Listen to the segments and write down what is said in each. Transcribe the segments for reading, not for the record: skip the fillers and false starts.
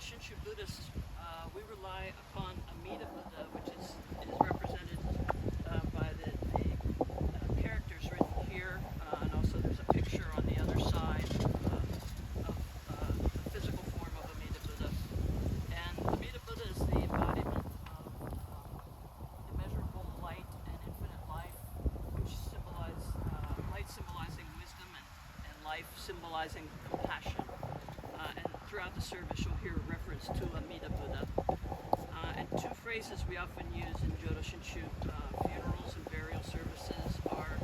Shinshu Buddhists, we rely upon Amida Buddha, which is represented by the characters written here, and also there's a picture on the other side of the physical form of Amida Buddha. And Amida Buddha is the embodiment of immeasurable light and infinite life, which symbolize light symbolizing wisdom and life symbolizing compassion. And throughout the service, you'll hear a reference to Amida Buddha. And two phrases we often use in Jodo Shinshu funerals and burial services are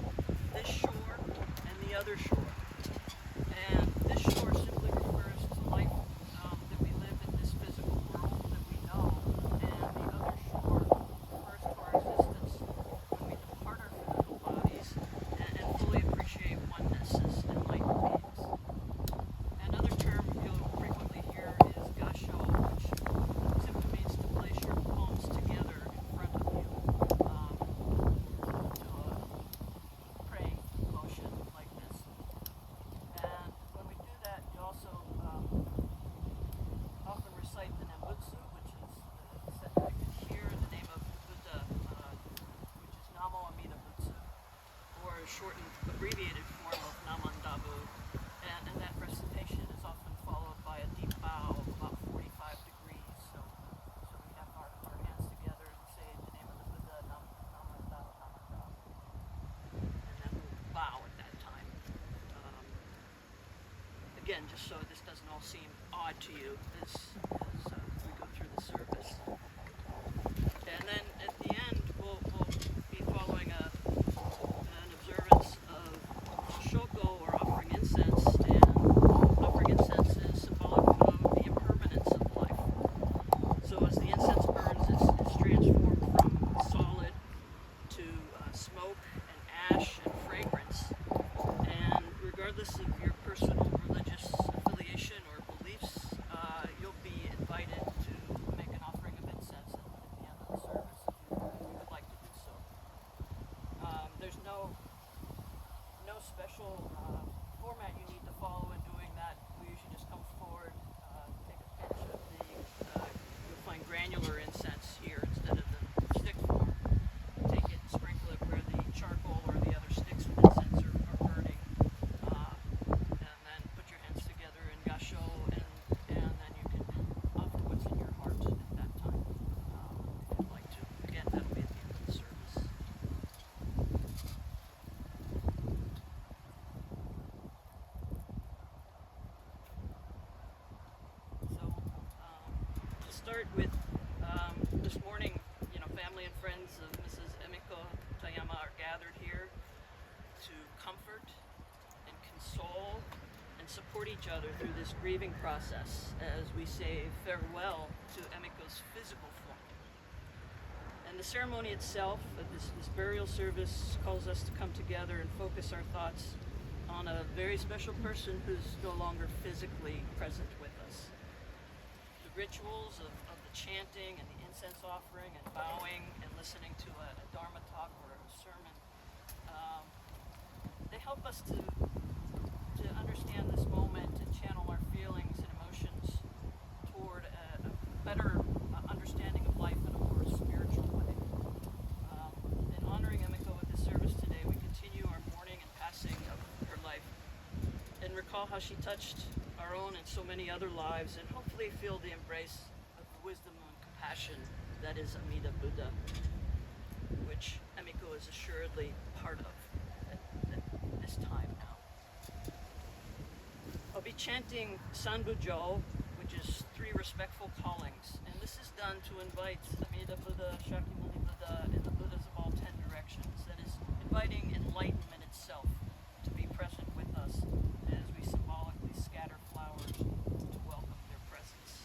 this shore and the other shore. And this shore simply refers to life that we live in this physical world that we know, and the other shore refers to our existence when we depart our physical bodies and fully appreciate oneness as enlightened beings. Another term you'll frequently hear is gasho, which simply means to place your palms together in front of you to a praying motion like this. And when we do that, you also often recite the Nembutsu, which is said to hear the name of Buddha, which is Namo Amida Butsu, or a shortened, abbreviated form of Namandabu. And that recitation is often followed by a deep bow of about 45 degrees. So we have our hands together and say the name of the Buddha, Namandao, Namandao. And then we'll bow at that time. Again, just so this doesn't all seem odd to you as we go through the service. And then at the end, we'll be following an observance of shoko, or offering incense. And offering incense is symbolic of the impermanence of life. So as the incense burns, it's transformed from solid to smoke and ash and fragrance. And regardless of your personal religious affiliation or beliefs, you'll be invited to make an offering of incense at the end of the service if you would like to do so. There's no special format you need to follow in doing that. We usually just come forward, take a pinch of you'll find granular incense here instead of the stick form. Take it and sprinkle it where the charcoal or the other sticks of incense are burning. And then put your hands together in gasho, and then you can offer what's in your heart at that time, if you'd like to. Again, that'll be at the end of the service. So, to start with, this morning, family and friends of Mrs. Emiko, Tayama are gathered here to comfort and console and support each other through this grieving process as we say farewell to Emiko's physical form. And the ceremony itself, this burial service, calls us to come together and focus our thoughts on a very special person who's no longer physically present with us. The rituals of the chanting and the incense offering and bowing and listening to a Dharma talk or a sermon, they help us to understand this moment and channel our feelings and emotions toward a better understanding of life in a more spiritual way. In honoring Emiko with this service today, we continue our mourning and passing of her life and recall how she touched our own and so many other lives, and hopefully feel the embrace of the wisdom and compassion that is Amida Buddha, which Emiko is assuredly part of at this time now. I'll be chanting Sanbujo, which is 3 respectful callings, and this is done to invite Amida Buddha, Shakyamuni Buddha, and the Buddhas of all 10 directions. That is inviting enlightenment itself to be present with us as we symbolically scatter flowers to welcome their presence.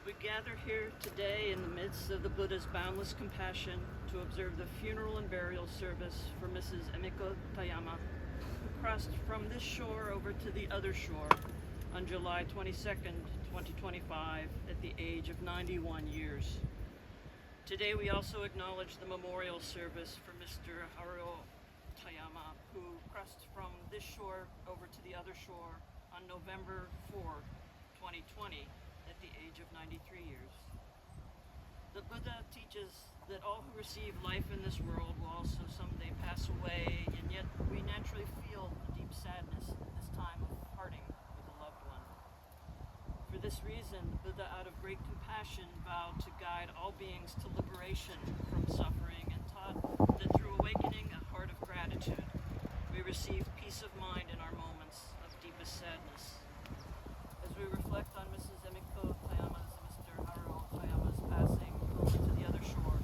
We gather here today in the midst of the Buddha's boundless compassion to observe the funeral and burial service for Mrs. Emiko Tayama, who crossed from this shore over to the other shore on July 22nd, 2025, at the age of 91 years. Today we also acknowledge the memorial service for Mr. Haruo Tayama, who crossed from this shore over to the other shore on November 4, 2020, at the age of 93 years. The Buddha teaches that all who receive life in this world will also someday pass away, and yet we naturally feel a deep sadness at this time of parting with a loved one. For this reason, the Buddha, out of great compassion, vowed to guide all beings to liberation from suffering and taught that through awakening a heart of gratitude, we receive peace of mind in our moments of deepest sadness. As we reflect on Mrs. Emiko Tayama's and Mr. Haruo Tayama's passing over to the other shore,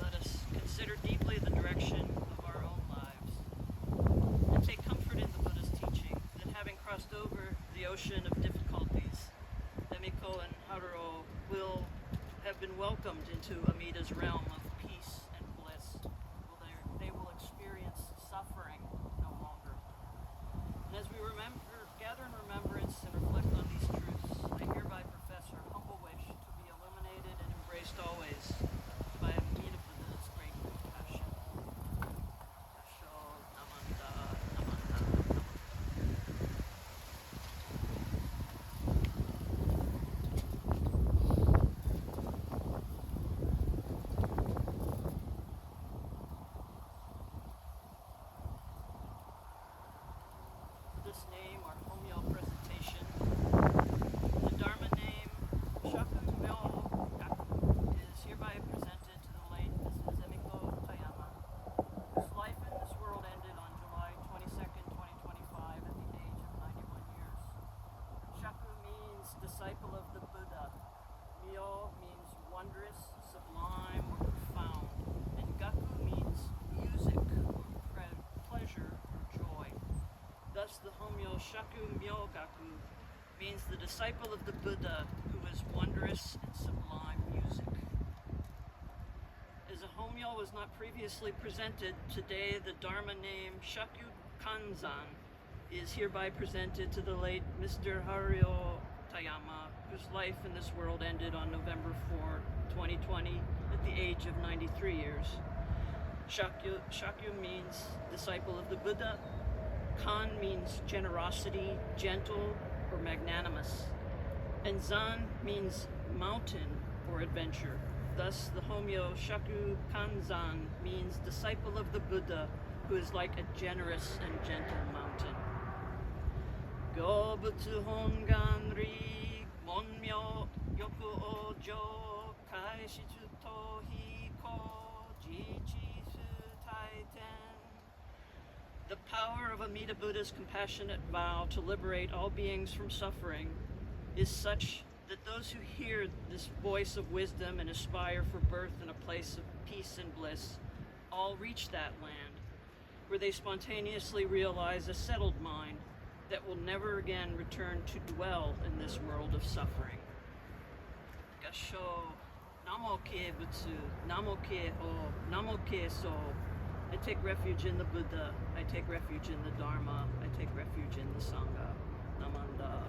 let us consider deeply the direction of our own lives and take comfort in the Buddha's teaching that having crossed over the ocean of difficulties, Emiko and Haruo will have been welcomed into Amida's realm of peace and bliss. They will experience suffering no longer. And as we gather in remembrance and reflect on these truths, I hereby profess our humble wish to be illuminated and embraced always by Amida Buddha's great compassion. Asho Namanda Namanda Namanda. This name, our Homyo presentation, the Dharma name, Shaku Myo Gaku, is hereby presented to the late Mrs. Emiko Tayama, whose life in this world ended on July 22nd, 2025, at the age of 91 years. Shaku means disciple of the Buddha. Myo means wondrous, sublime, or profound. And Gaku means music, or pleasure, or joy. Thus, the Homyo Shaku Myo Gaku means the disciple of the Buddha who is wondrous and sublime music. As a Homyo was not previously presented, today the Dharma name Shaku Kanzan is hereby presented to the late Mr. Haruo Tayama, whose life in this world ended on November 4, 2020, at the age of 93 years. Shaku means disciple of the Buddha. Kan means generosity, gentle, or magnanimous. And Zan means mountain or adventure. Thus, the Homyo Shaku Kanzan means disciple of the Buddha who is like a generous and gentle mountain. Gobutsu Hongan Ri Monmyo Yoku Ojo Kaishichu Tohi Ko Jichisu Taiten. The power of Amida Buddha's compassionate vow to liberate all beings from suffering is such that those who hear this voice of wisdom and aspire for birth in a place of peace and bliss all reach that land, where they spontaneously realize a settled mind that will never again return to dwell in this world of suffering. Gasho, Namo Ke Butsu, Namo Ke Ho, Namo Ke So. I take refuge in the Buddha, I take refuge in the Dharma, I take refuge in the Sangha. Namanda.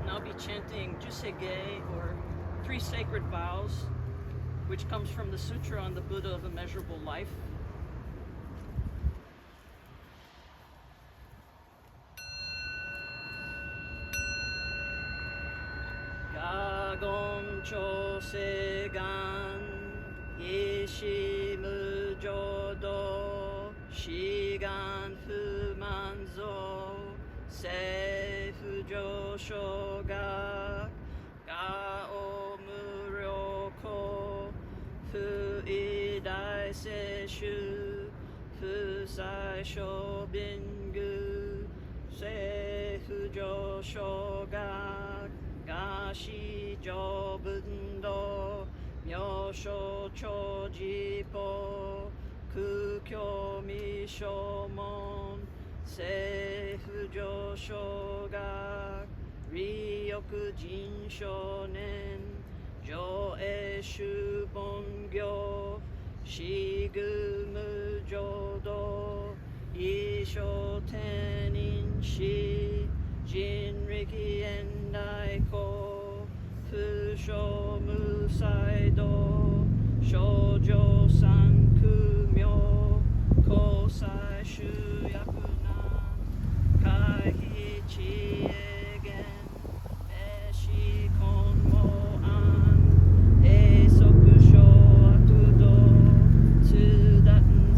And I'll be chanting Jusege, or three sacred vows, which comes from the Sutra on the Buddha of Immeasurable Life. 調整願意志無浄土志願不満増政府上昇学我無良好不意大世主不再小便具政府上昇学我市上分道妙所長寺法空教未正門政府上昇学利欲人少年上映修本業死具無浄土一生天人死人力現代公不詳無才道少女三苦名交際集約難回避知恵言名詞根毛案永足小悪道通断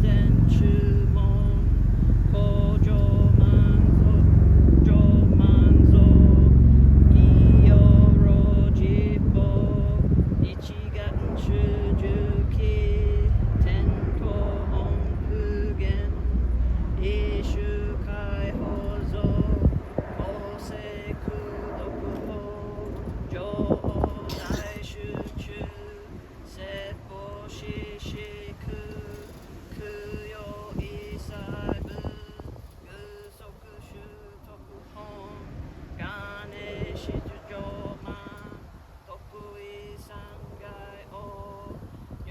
前注文工場満足医療老実法一眼中重期天候音不言一種解放像公正苦毒法情報大集中説法知識供養異細部偶則習得本金出場満得意三害王女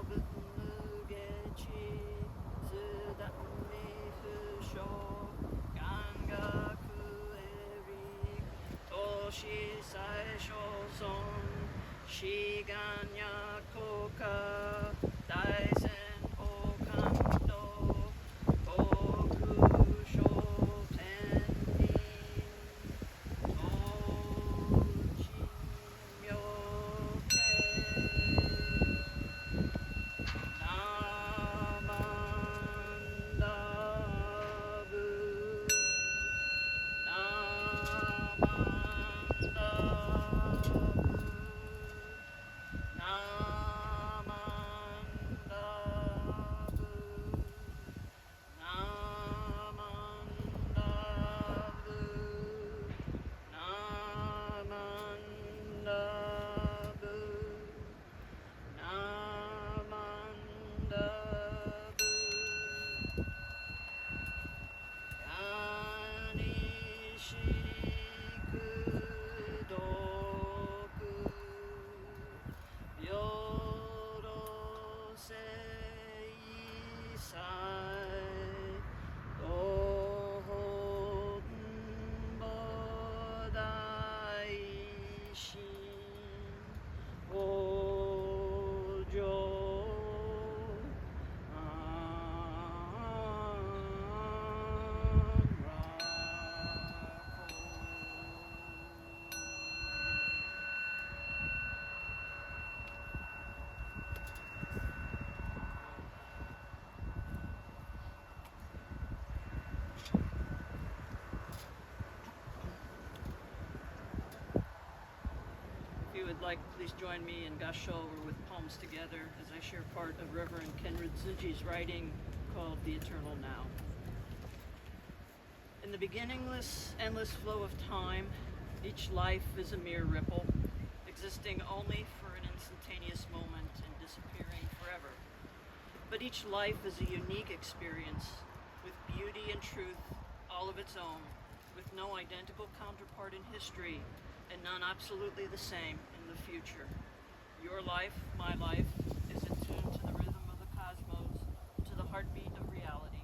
仏無下地通断未不詳感覚エリ投資最小損志願や効果大善法感動航空商天人同人妙慶ナマンダブナマンダブナマンダブナマンダブナマンダブナマンダブヤニシクドク平等性祭お本母大神往生If you would like, please join me in Gasho or with palms together as I share part of Reverend Kenrid Tsuji's writing called The Eternal Now. In the beginningless, endless flow of time, each life is a mere ripple, existing only for an instantaneous moment and disappearing forever. But each life is a unique experience with beauty and truth all of its own, with no identical counterpart in history and none absolutely the same in the future. Your life, my life, is in tune to the rhythm of the cosmos, to the heartbeat of reality.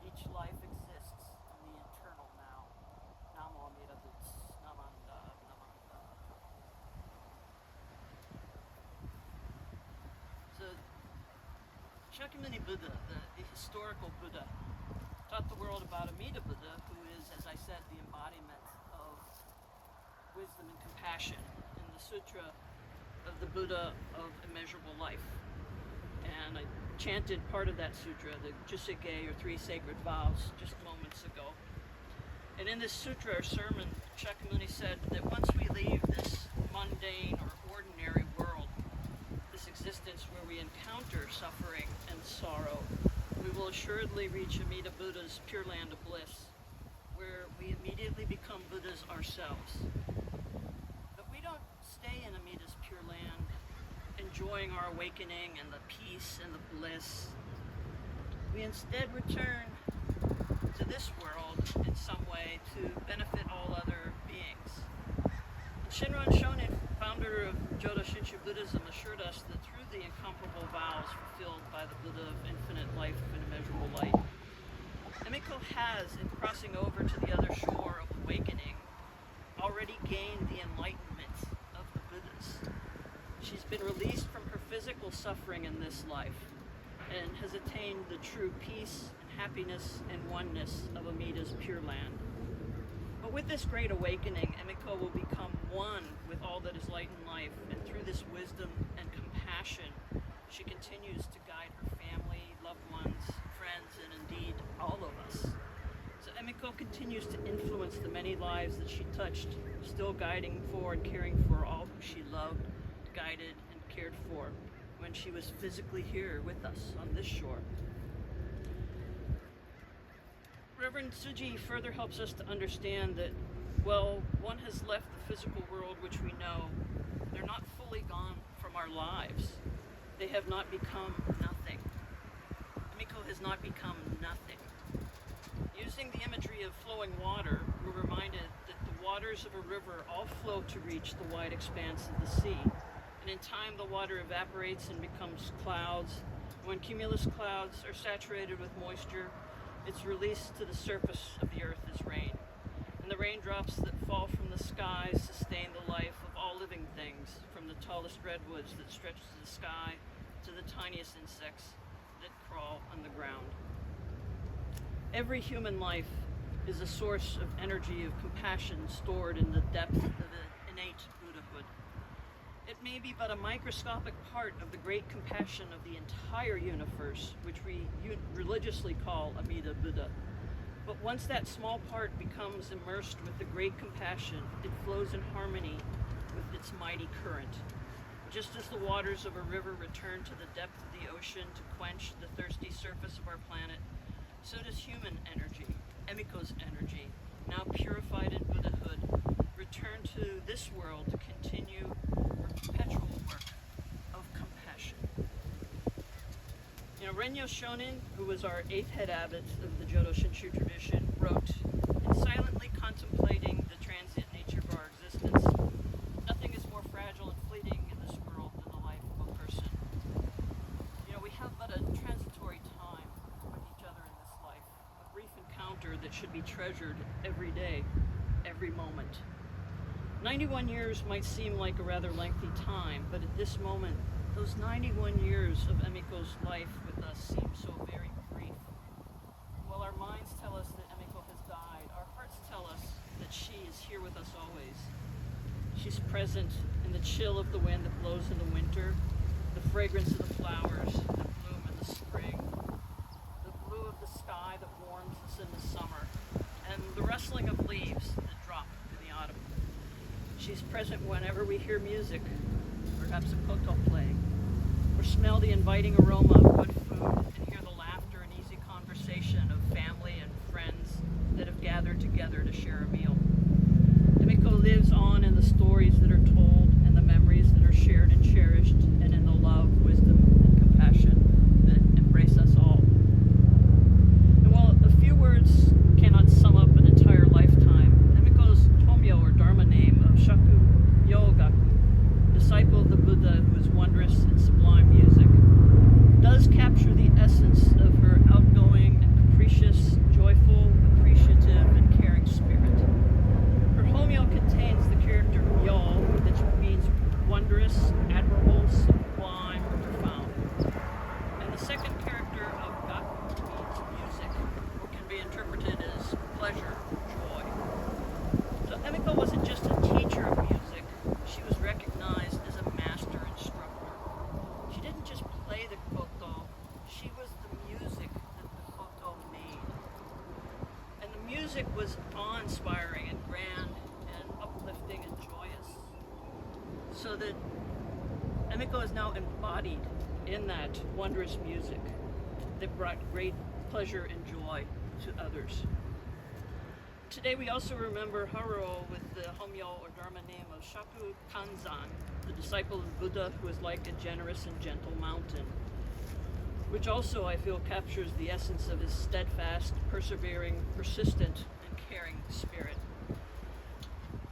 Each life exists in the eternal now. Namo Amida Butsu, Namanda, Namanda. So, Shakyamuni Buddha, the historical Buddha, taught the world about Amida Buddha, who is, as I said, the embodiment of wisdom and compassion. In the sutra, of the Buddha of immeasurable life. And I chanted part of that sutra, the Jusige, or Three Sacred Vows, just moments ago. And in this sutra or sermon, Shakyamuni said that once we leave this mundane or ordinary world, this existence where we encounter suffering and sorrow, we will assuredly reach Amida Buddha's pure land of bliss, where we immediately become Buddhas ourselves. But we don't stay in Amida's pure land, enjoying our awakening and the peace and the bliss. We instead return to this world in some way to benefit all other beings. And Shinran Shonin, founder of Jodo Shinshu Buddhism, assured us that through the incomparable vows fulfilled by the Buddha of infinite life and immeasurable light, Emiko has, in crossing over to the other shore of awakening, already gained the enlightenment of the Buddhas. She's been released from her physical suffering in this life and has attained the true peace and happiness and oneness of Amida's pure land. But with this great awakening, Emiko will become one with all that is light and life, and through this wisdom and compassion, she continues to guide her family, loved ones, friends, and indeed all of us. So Emiko continues to influence the many lives that she touched, still guiding for and caring for all who she loved, guided, and cared for when she was physically here with us on this shore. Reverend Tsuji further helps us to understand that, well, one has left the physical world which we know, they're not fully gone from our lives. They have not become nothing. Emiko has not become nothing. Using the imagery of flowing water, we're reminded that the waters of a river all flow to reach the wide expanse of the sea. And in time, the water evaporates and becomes clouds. When cumulus clouds are saturated with moisture, it's released to the surface of the earth as rain. And the raindrops that fall from the skies sustain the life of all living things, from the tallest redwoods that stretch to the sky to the tiniest insects that crawl on the ground. Every human life is a source of energy of compassion stored in the depth of the innate Buddhahood. It may be but a microscopic part of the great compassion of the entire universe, which we religiously call Amida Buddha. But once that small part becomes immersed with the great compassion, it flows in harmony with its mighty current. Just as the waters of a river return to the depth of the ocean to quench the thirsty surface of our planet, so does human energy, Emiko's energy, now purified in Buddhahood, return to this world to continue her perpetual work of compassion. Renyo Shonin, who was our 8th head abbot of the Jodo Shinshu tradition, wrote, "In silently contemplating the transient nature of our existence, nothing is more fragile and fleeting in this world than the life of a person." We have but a transitory time with each other in this life, a brief encounter that should be treasured every day, every moment. 91 years might seem like a rather lengthy time, but at this moment, those 91 years of Emiko's life with us seem so very brief. While our minds tell us that Emiko has died, our hearts tell us that she is here with us always. She's present in the chill of the wind that blows in the winter, the fragrance of the flowers that bloom in the spring, the blue of the sky that warms us in the summer, and the rustling of leaves that drop in the autumn. She's present whenever we hear music, perhaps a koto playing, or smell the inviting aroma of good food and hear the laughter and easy conversation of family and friends that have gathered together to share a meal. Emiko lives on in the stories that are told and the memories that are shared and cherished, and in the love, wisdom, and compassion that embrace us all. And while a few words cannot sum up an entire lifetime, Emiko's Tomyo or Dharma name of Shaku Yogaku, disciple of the Buddha who is wondrous in sublime music, does capture music was awe-inspiring and grand and uplifting and joyous. So that Emiko is now embodied in that wondrous music that brought great pleasure and joy to others. Today we also remember Haruo with the Homyo or Dharma name of Shaku Kanzan, the disciple of Buddha who is like a generous and gentle mountain, which also I feel captures the essence of his steadfast, persevering, persistent, and caring spirit.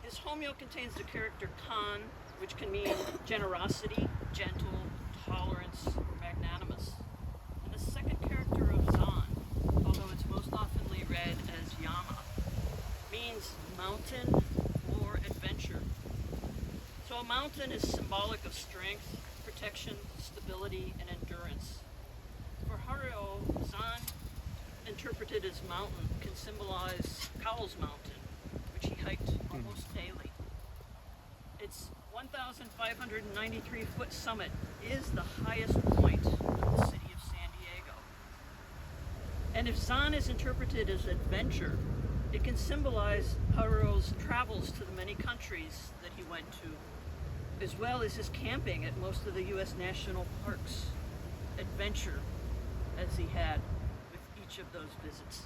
His Homyo contains the character Kan, which can mean generosity, gentle, tolerance, or magnanimous. And the second character of Zan, although it's most oftenly read as Yama, means mountain or adventure. So a mountain is symbolic of strength, protection, stability, and endurance. For Haruo, Zan, interpreted as mountain, can symbolize Cowles Mountain, which he hiked almost daily. Its 1,593-foot summit is the highest point of the city of San Diego. And if Zan is interpreted as adventure, it can symbolize Haruo's travels to the many countries that he went to, as well as his camping at most of the U.S. national parks. Adventure, as he had with each of those visits.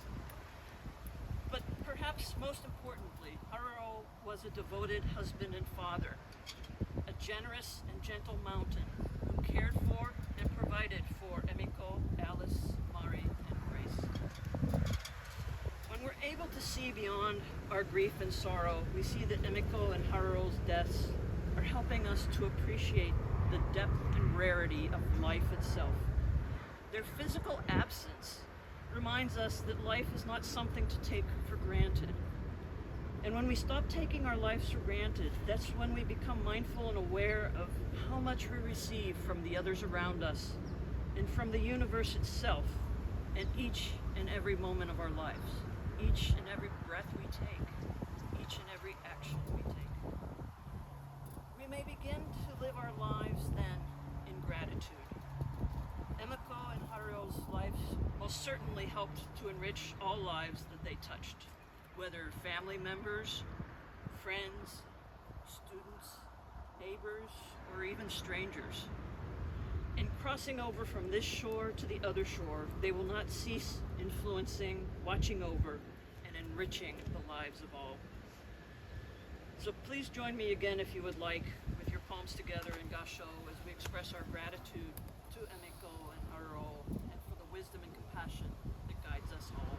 But perhaps most importantly, Haruo was a devoted husband and father, a generous and gentle mountain who cared for and provided for Emiko, Alice, Mari, and Grace. When we're able to see beyond our grief and sorrow, we see that Emiko and Haruo's deaths are helping us to appreciate the depth and rarity of life itself. Their physical absence reminds us that life is not something to take for granted. And when we stop taking our lives for granted, that's when we become mindful and aware of how much we receive from the others around us and from the universe itself in each and every moment of our lives, each and every breath we take, each and every action we take. We may begin to live our lives then in gratitude. Emiko and Haruo's lives most certainly helped to enrich all lives that they touched, whether family members, friends, students, neighbors, or even strangers. In crossing over from this shore to the other shore, they will not cease influencing, watching over, and enriching the lives of all. So please join me again if you would like, with your palms together in Gasho as we express our gratitude to Emiko and Haruo and for the wisdom and compassion that guides us all.